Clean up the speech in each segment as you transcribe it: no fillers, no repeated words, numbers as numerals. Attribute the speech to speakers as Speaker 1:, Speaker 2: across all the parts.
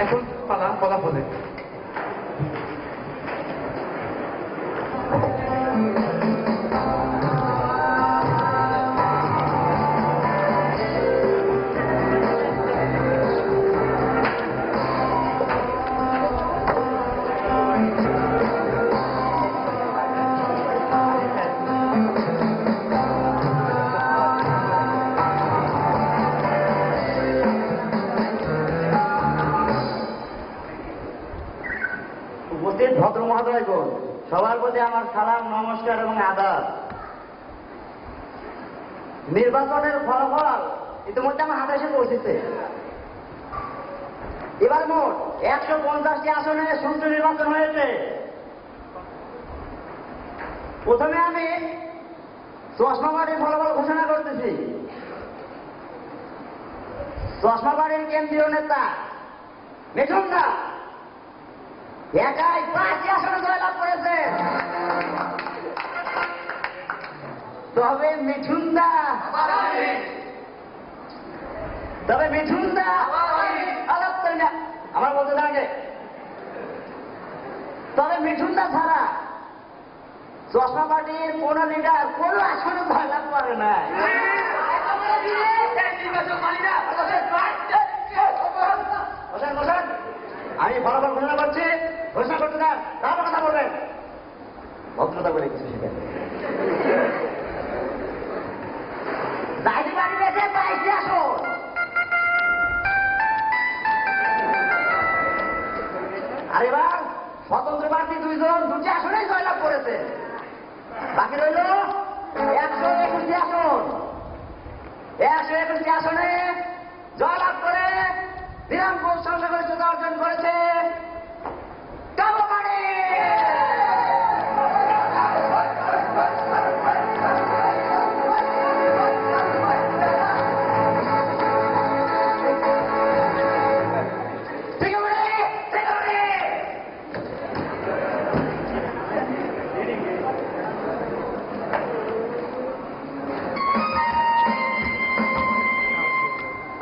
Speaker 1: এখন পালা ফলাফলে।
Speaker 2: উপস্থিত ভদ্র মহোদয়গণ, সবার প্রতি আমার সালাম, নমস্কার এবং আদাব। নির্বাচনের ফলাফল ইতিমধ্যে আমার হাতে এসে পৌঁছেছে। এবার মোট 150টি আসনে সুষ্ঠু নির্বাচন হয়েছে। প্রথমে আমি চশমাবাড়ির ফলাফল ঘোষণা করতেছি। চশমাবাড়ির কেন্দ্রীয় নেতা মিঠুন দা একাই 5টি আসনে জয়লাভ করেছে। তবে মিঠুন দা আমার বলতে থাকে, তবে মিঠুন দা ছাড়া চশমা পার্টির কোন লিডার কোন আসনে জয়লাভ করে না। আমি ফলাফল ঘোষণা করছি। ঘোষণা করতে না, তারপর কথা বলবেন। ভদ্রতা করে কিছু শিখেন। দায়িত্ব পেয়েছে 22টি আসন। আর এবার স্বতন্ত্র প্রার্থী 2 জন 2টি আসনেই জয়লাভ করেছে। বাকি রইল 121টি আসন। 121টি আসনে জয়লাভ করে বিরামপুর সংখ্যাগরিষ্ঠতা অর্জন করেছে কামারবাড়ি।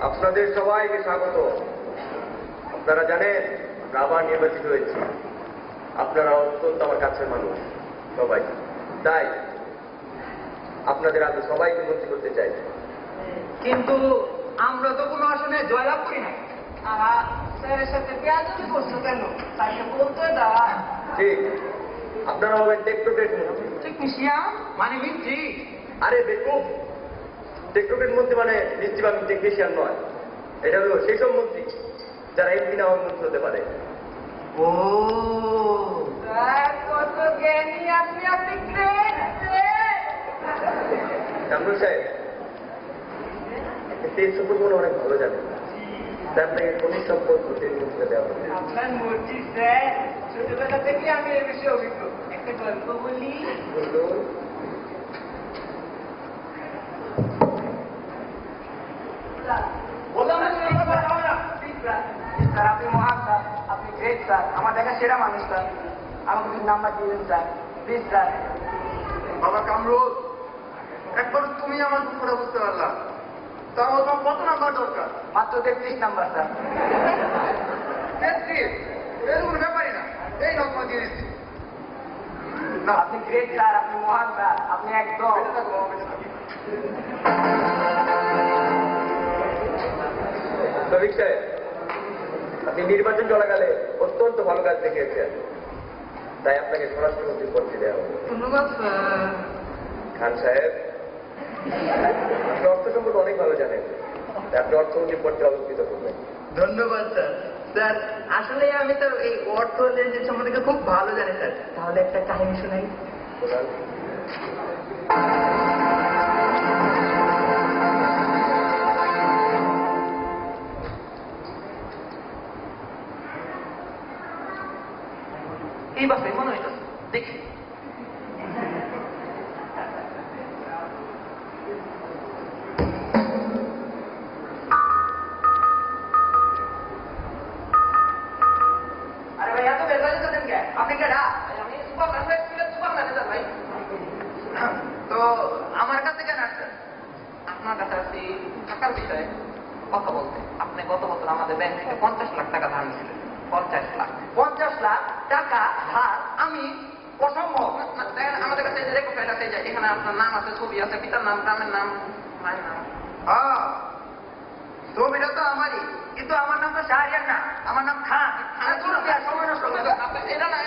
Speaker 3: আপনাদের সবাইকে স্বাগত। আপনারা জানেন আমরা আবার নির্বাচিত হয়েছি। আপনারা অত্যন্ত আমার কাছের মানুষ সবাই, তাই আপনাদের আগে সবাইকে মন্ত্রী করতে চাই।
Speaker 1: কিন্তু আমরা তো কোনো আসনে জয়লাভ করি না। স্যারের সাথে পেঁয়াজি করছো কেন? তাকে বলতে দাও।
Speaker 3: ঠিক, আপনারা হবেন টেকটোকেট মন্ত্রী।
Speaker 1: টেকনিশিয়ান মানে মিস্ত্রি।
Speaker 3: আরে দেখুন, টেকটোকেট মন্ত্রী মানে নিশ্চিত আমি টেকনিশিয়ান নয়। এটা হলো সেই সব মন্ত্রী যারা এমপি না হওয়ার মন্ত্রী হতে পারে।
Speaker 1: ও কত জ্ঞানী আপনি, আপনি গ্রেট।
Speaker 3: কামরুল সাহেব তেল সম্পর্কে মনে অনেক ভালো জানেন, তাই আপনাকে খনিজ সম্পদ মন্ত্রীটা দেওয়া হবে।
Speaker 1: আপনার মূর্তি স্যার, ছোটবেলা থেকে আমি এই বিষয়ে অভিজ্ঞ। একটা গল্প বলি। স্যার আপনি মহান স্যার, আপনি গ্রেট স্যার, আমার দেখা সেরা মানুষ স্যার, আমাকে কিছু নাম্বার দিবেন স্যার, প্লিজ স্যার।
Speaker 4: বাবা কামরুল, একবার তুমি আমার দুঃখটা বুঝতে পারলাম। তাহলে তোমার কত নাম্বার দরকার?
Speaker 1: মাত্র 33 নাম্বার স্যার।
Speaker 4: 33? এর কোনো ব্যাপারই না, এই নম্বর দিয়ে দিচ্ছি।
Speaker 1: না আপনি গ্রেট স্যার, আপনি মহান স্যার, আপনি একদম।
Speaker 3: শফিক সাহেব, আপনি নির্বাচন চলাকালে অত্যন্ত ভালো কাজ দেখিয়েছেন, তাই আপনাকে স্বরাষ্ট্রমন্ত্রীর পদটি দেওয়া হবে।
Speaker 1: ধন্যবাদ স্যার।
Speaker 3: খান সাহেব, আপনি অর্থ সম্পর্কে অনেক ভালো জানেন, তাই আপনি অর্থমন্ত্রীর পদটি অলঙ্কৃত করবেন।
Speaker 1: ধন্যবাদ স্যার। স্যার আসলে আমি তো এই অর্থ লেনদেন সম্বন্ধে খুব ভালো জানি স্যার। তাহলে একটা কাহিনী শোনাই।
Speaker 3: শোনান।
Speaker 1: এই বাসে মনে হইতেছে, দেখি। আরে ভাই এত বের হয়ে যেতেন কে? আপনি কে ডা? আমি সুপার ম্যানেজার ভাই। তো আমার কাছে কেন আসছেন? আপনার কাছে আসছি টাকার বিষয়ে। কথা বলতে। আপনি গত বছর আমাদের ব্যাংক থেকে 50 লাখ টাকা ধার নিয়েছিলেন। 50 লাখ।
Speaker 2: 50 লাখ টাকা ধার আমি অসম্ভব।
Speaker 1: দেখেন আমাদের কাছে এই যে রেকর্ড ফাইল আছে, এই যে এখানে আপনার নাম আছে, ছবি আছে, পিতার নাম, গ্রামের নাম, মায়ের নাম।
Speaker 4: হ্যাঁ ছবিটা তো আমারই, কিন্তু আমার নাম তো শাহরিয়ার না, আমার নাম খান।
Speaker 1: সময় নষ্ট করবেন না। এটা না,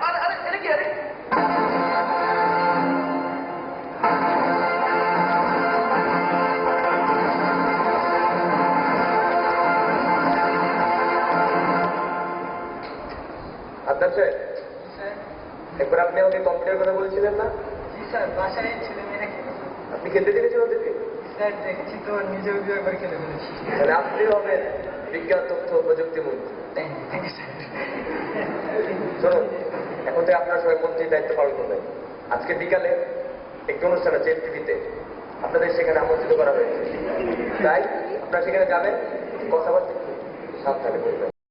Speaker 1: আরে আরে এটা কি? আরে
Speaker 3: আদার সাহেব, একবার আপনি আমাকে কম্পিউটার কথা বলেছিলেন না?
Speaker 1: জি স্যার, বাসায় ছেলে মেয়ে
Speaker 3: আপনি খেলতে দেখেছেন ওদেরকে?
Speaker 1: স্যার দেখেছি তো, নিজেও একবার খেলে ফেলেছি।
Speaker 3: তাহলে আপনি হবেন বিজ্ঞান তথ্য প্রযুক্তি মন্ত্রী।
Speaker 1: Thank you sir.
Speaker 3: শুনুন, এখন থেকে আপনারা সবাই মন্ত্রীর দায়িত্ব পালন করবেন। আজকে বিকালে একটি অনুষ্ঠান আছে টিভিতে, আপনাদের সেখানে আমন্ত্রিত করা হয়েছে। তাই আপনারা সেখানে যাবেন, কথাবার্তা সাবধানে করবেন।